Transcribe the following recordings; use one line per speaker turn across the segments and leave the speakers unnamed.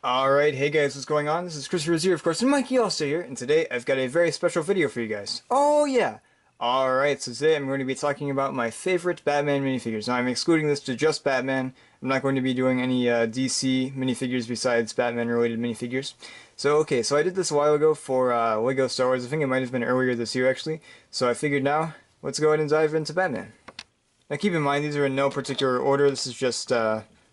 Alright, hey guys, what's going on? This is Christopher here, of course, and Mikey also here, and today I've got a very special video for you guys. Oh yeah! Alright, so today I'm going to be talking about my favorite Batman minifigures. Now I'm excluding this to just Batman. I'm not going to be doing any DC minifigures besides Batman related minifigures. So I did this a while ago for LEGO Star Wars. I think it might have been earlier this year actually. So I figured now, let's go ahead and dive into Batman. Now keep in mind, these are in no particular order. This is just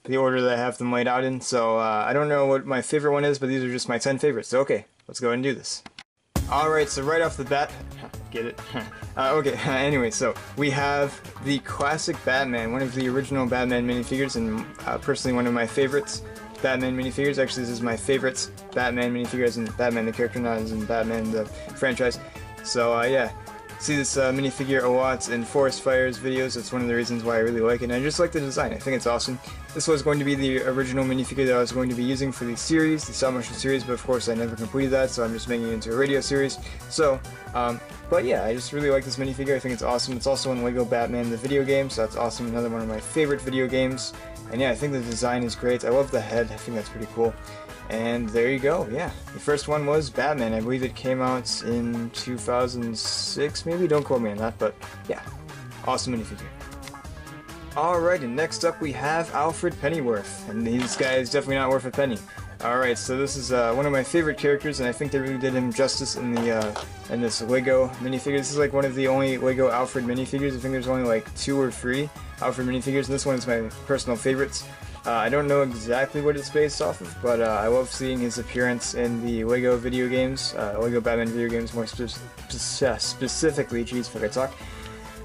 the order that I have them laid out in. So I don't know what my favorite one is, but these are just my 10 favorites. So okay, let's go ahead and do this. Alright, so right off the bat, get it? Anyway, so we have the classic Batman, one of the original Batman minifigures, and personally one of my favorites Batman minifigures. Actually, this is my favorite Batman minifigure, as in Batman the character, not as in Batman the franchise. So yeah. See this minifigure a lot in Forest Fires videos. That's one of the reasons why I really like it, and I just like the design. I think it's awesome. This was going to be the original minifigure that I was going to be using for the series, the stop motion series, but of course I never completed that, so I'm just making it into a radio series. So, but yeah, I just really like this minifigure. I think it's awesome. It's also in LEGO Batman the video game, so that's awesome. Another one of my favorite video games. And yeah, I think the design is great. I love the head. I think that's pretty cool. And there you go, yeah. The first one was Batman. I believe it came out in 2006, maybe? Don't quote me on that, but yeah. Awesome minifigure. Alright, and next up we have Alfred Pennyworth. And this guy is definitely not worth a penny. Alright, so this is one of my favorite characters, and I think they really did him justice in the in this LEGO minifigure. This is like one of the only LEGO Alfred minifigures. I think there's only like 2 or 3 Alfred minifigures, and this one is my personal favorites. I don't know exactly what it's based off of, but I love seeing his appearance in the LEGO video games, LEGO Batman video games more specifically, jeez, fuck I talk.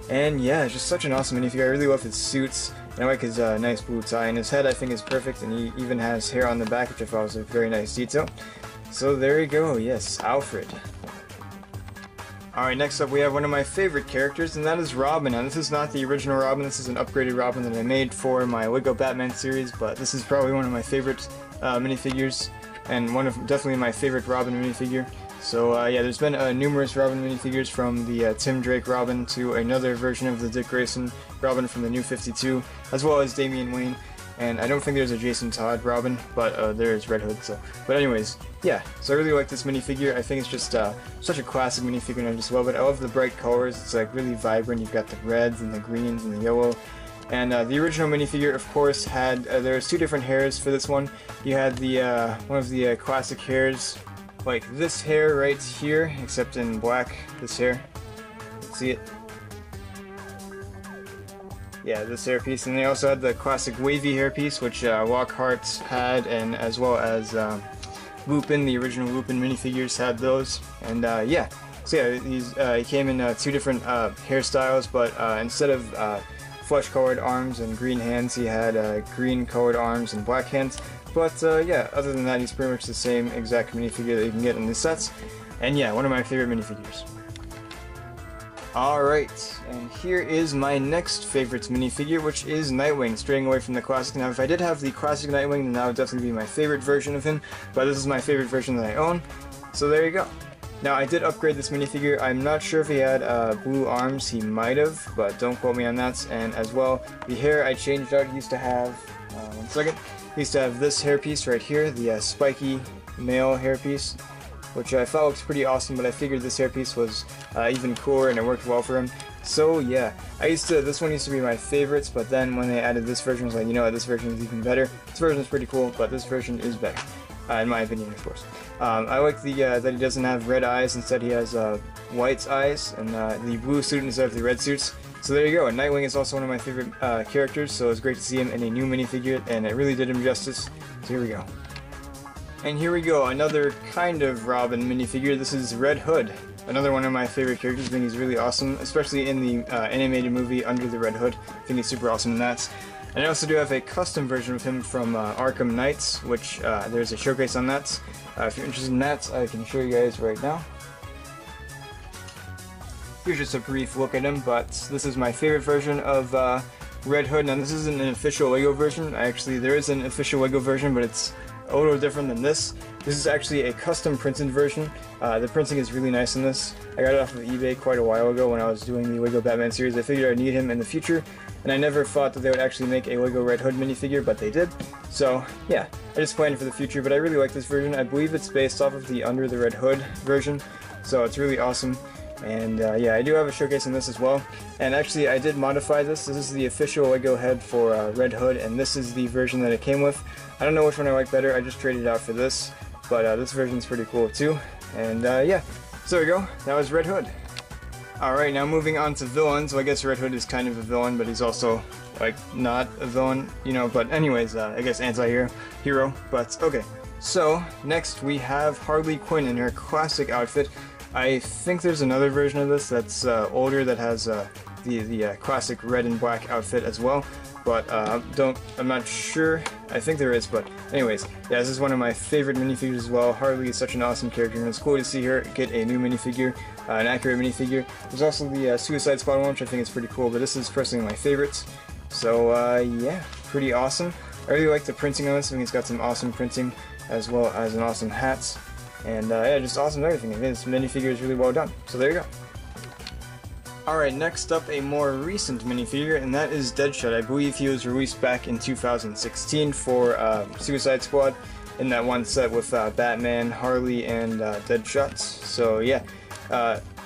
And yeah, it's just such an awesome minifigure. I really love his suits, and I like his nice blue tie, and his head I think is perfect, and he even has hair on the back, which I thought was a very nice detail. So there you go, yes, Alfred. Alright, next up we have one of my favorite characters, and that is Robin. Now this is not the original Robin, this is an upgraded Robin that I made for my LEGO Batman series, but this is probably one of my favorite minifigures, and definitely my favorite Robin minifigure. So yeah, there's been numerous Robin minifigures, from the Tim Drake Robin to another version of the Dick Grayson Robin from the New 52, as well as Damian Wayne. And I don't think there's a Jason Todd Robin, but there's Red Hood, so. But anyways, yeah, so I really like this minifigure. I think it's just such a classic minifigure, and I just love it. I love the bright colors. It's like really vibrant. You've got the reds and the greens and the yellow. And the original minifigure, of course, had, there's 2 different hairs for this one. You had the, one of the classic hairs, like this hair right here, except in black, this hair. See it? Yeah, this hairpiece, and they also had the classic wavy hairpiece, which Lockhart had, and as well as Lupin, the original Lupin minifigures had those. And yeah, so yeah, he came in 2 different hairstyles, but instead of flesh-colored arms and green hands, he had green-colored arms and black hands. But yeah, other than that, he's pretty much the same exact minifigure that you can get in the sets. And yeah, one of my favorite minifigures. Alright, and here is my next favorite minifigure, which is Nightwing, straying away from the classic. Now, if I did have the classic Nightwing, then that would definitely be my favorite version of him, but this is my favorite version that I own, so there you go. Now, I did upgrade this minifigure. I'm not sure if he had blue arms. He might have, but don't quote me on that. And as well, the hair I changed out. He used to have, one second, he used to have this hairpiece right here, the spiky male hairpiece, which I thought looks pretty awesome, but I figured this hairpiece was even cooler and it worked well for him. So yeah, this one used to be my favorites, but then when they added this version, I was like, you know what, this version is even better. This version is pretty cool, but this version is better, in my opinion, of course. I like the that he doesn't have red eyes, instead he has white eyes, and the blue suit instead of the red suits. So there you go, and Nightwing is also one of my favorite characters, so it's great to see him in a new minifigure, and it really did him justice. So here we go. And here we go, another kind of Robin minifigure. This is Red Hood, another one of my favorite characters. I think he's really awesome, especially in the animated movie Under the Red Hood. I think he's super awesome in that. And I also do have a custom version of him from Arkham Knights, which there's a showcase on that. If you're interested in that, I can show you guys right now. Here's just a brief look at him, but this is my favorite version of Red Hood. Now this isn't an official LEGO version. There is an official LEGO version, but it's a little different than this. This is actually a custom printed version. The printing is really nice in this. I got it off of eBay quite a while ago when I was doing the LEGO Batman series. I figured I'd need him in the future, and I never thought that they would actually make a LEGO Red Hood minifigure, but they did. So yeah, I just planned for the future, but I really like this version. I believe it's based off of the Under the Red Hood version, so it's really awesome. And yeah, I do have a showcase in this as well. And actually, I did modify this. This is the official LEGO head for Red Hood, and this is the version that it came with. I don't know which one I like better. I just traded it out for this, but this version is pretty cool too. And yeah, so there we go. That was Red Hood. Alright, now moving on to villains. So I guess Red Hood is kind of a villain, but he's also like not a villain, you know. But anyways, I guess anti-hero. But okay. So next we have Harley Quinn in her classic outfit. I think there's another version of this that's older that has the classic red and black outfit as well, but I'm not sure. I think there is, but anyways, yeah, this is one of my favorite minifigures as well. Harley is such an awesome character, and it's cool to see her get a new minifigure, an accurate minifigure. There's also the Suicide Squad one, which I think is pretty cool, but this is personally my favorite. So yeah, pretty awesome. I really like the printing on this. I think it's got some awesome printing as well as an awesome hat. And yeah, just awesome everything. I think this minifigure is really well done. So there you go. Alright, next up a more recent minifigure, and that is Deadshot. I believe he was released back in 2016 for Suicide Squad in that one set with Batman, Harley, and Deadshot. So yeah,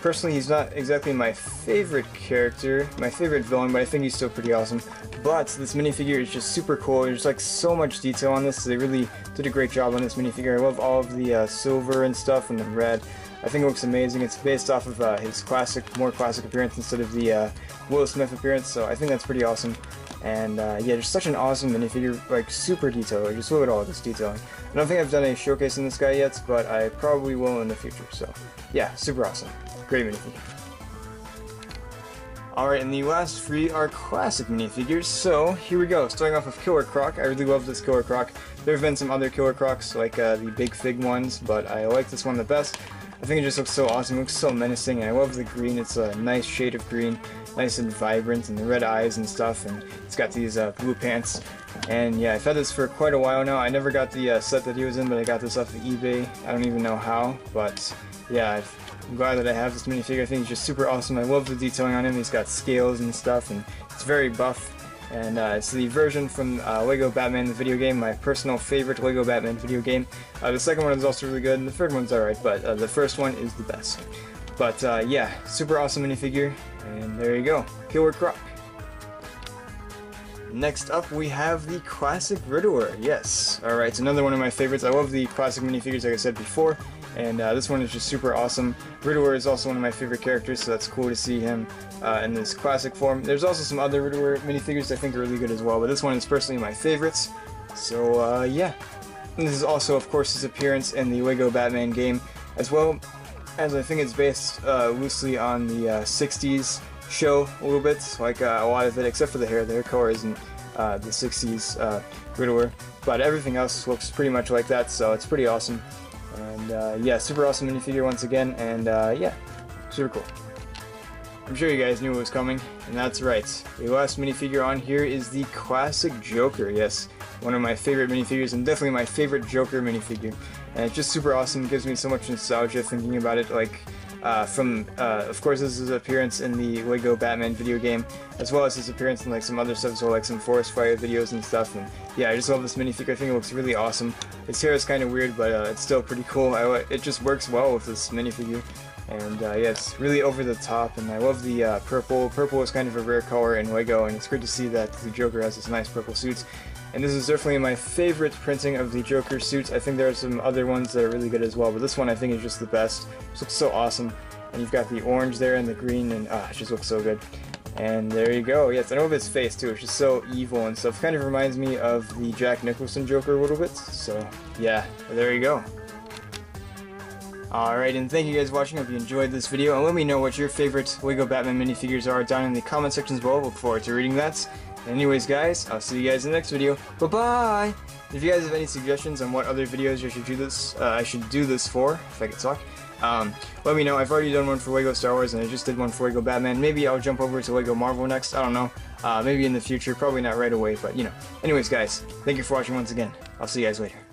personally he's not exactly my favorite character, my favorite villain, but I think he's still pretty awesome. But this minifigure is just super cool. There's like so much detail on this. They really did a great job on this minifigure. I love all of the silver and stuff and the red. I think it looks amazing. It's based off of his more classic appearance instead of the Will Smith appearance, so I think that's pretty awesome. And yeah, just such an awesome minifigure, like super detailed. Like, just look at all of this detailing. I don't think I've done a showcase in this guy yet, but I probably will in the future. So yeah, super awesome. Great minifigure. Alright, and the last three are classic minifigures, so here we go. Starting off with Killer Croc. I really love this Killer Croc. There have been some other Killer Crocs, like the Big Fig ones, but I like this one the best. I think it just looks so awesome. It looks so menacing, and I love the green. It's a nice shade of green, nice and vibrant, and the red eyes and stuff, and it's got these blue pants. And yeah, I've had this for quite a while now. I never got the set that he was in, but I got this off of eBay. I don't even know how, but yeah, I'm glad that I have this minifigure. I think he's just super awesome. I love the detailing on him. He's got scales and stuff, and it's very buff. And it's the version from LEGO Batman the video game, my personal favorite LEGO Batman video game. The second one is also really good, and the third one's alright, but the first one is the best. But yeah, super awesome minifigure, and there you go, Killer Croc. Next up, we have the classic Riddler. Yes, alright, it's another one of my favorites. I love the classic minifigures, like I said before. And this one is just super awesome. Riddler is also one of my favorite characters, so that's cool to see him in this classic form. There's also some other Riddler minifigures I think are really good as well, but this one is personally my favorites. So yeah. And this is also, of course, his appearance in the LEGO Batman game, as well as I think it's based loosely on the 60s show a little bit, like a lot of it, except for the hair. The hair color isn't the 60s Riddler, but everything else looks pretty much like that, so it's pretty awesome. And yeah, super awesome minifigure once again, and yeah, super cool. I'm sure you guys knew it was coming, and that's right. The last minifigure on here is the classic Joker. Yes, one of my favorite minifigures, and definitely my favorite Joker minifigure. And it's just super awesome. It gives me so much nostalgia thinking about it, like of course, this is his appearance in the LEGO Batman video game, as well as his appearance in like some other stuff, so like some forest fire videos and stuff. And yeah, I just love this minifigure. I think it looks really awesome. His hair is kind of weird, but it's still pretty cool. It just works well with this minifigure. And yeah, it's really over the top, and I love the purple. Purple is kind of a rare color in LEGO, and it's great to see that the Joker has this nice purple suit. And this is definitely my favorite printing of the Joker suits. I think there are some other ones that are really good as well, but this one I think is just the best. It looks so awesome. And you've got the orange there and the green, and it just looks so good. And there you go. Yes, I love his face too. It's just so evil and stuff. Kind of reminds me of the Jack Nicholson Joker a little bit. So yeah, there you go. Alright, and thank you guys for watching. I hope you enjoyed this video, and let me know what your favorite LEGO Batman minifigures are down in the comment sections below. Look forward to reading that. Anyways guys, I'll see you guys in the next video. Bye-bye! If you guys have any suggestions on what other videos I should do this for, if I could talk, let me know. I've already done one for LEGO Star Wars, and I just did one for LEGO Batman. Maybe I'll jump over to LEGO Marvel next, I don't know. Maybe in the future, probably not right away, but you know. Anyways guys, thank you for watching once again. I'll see you guys later.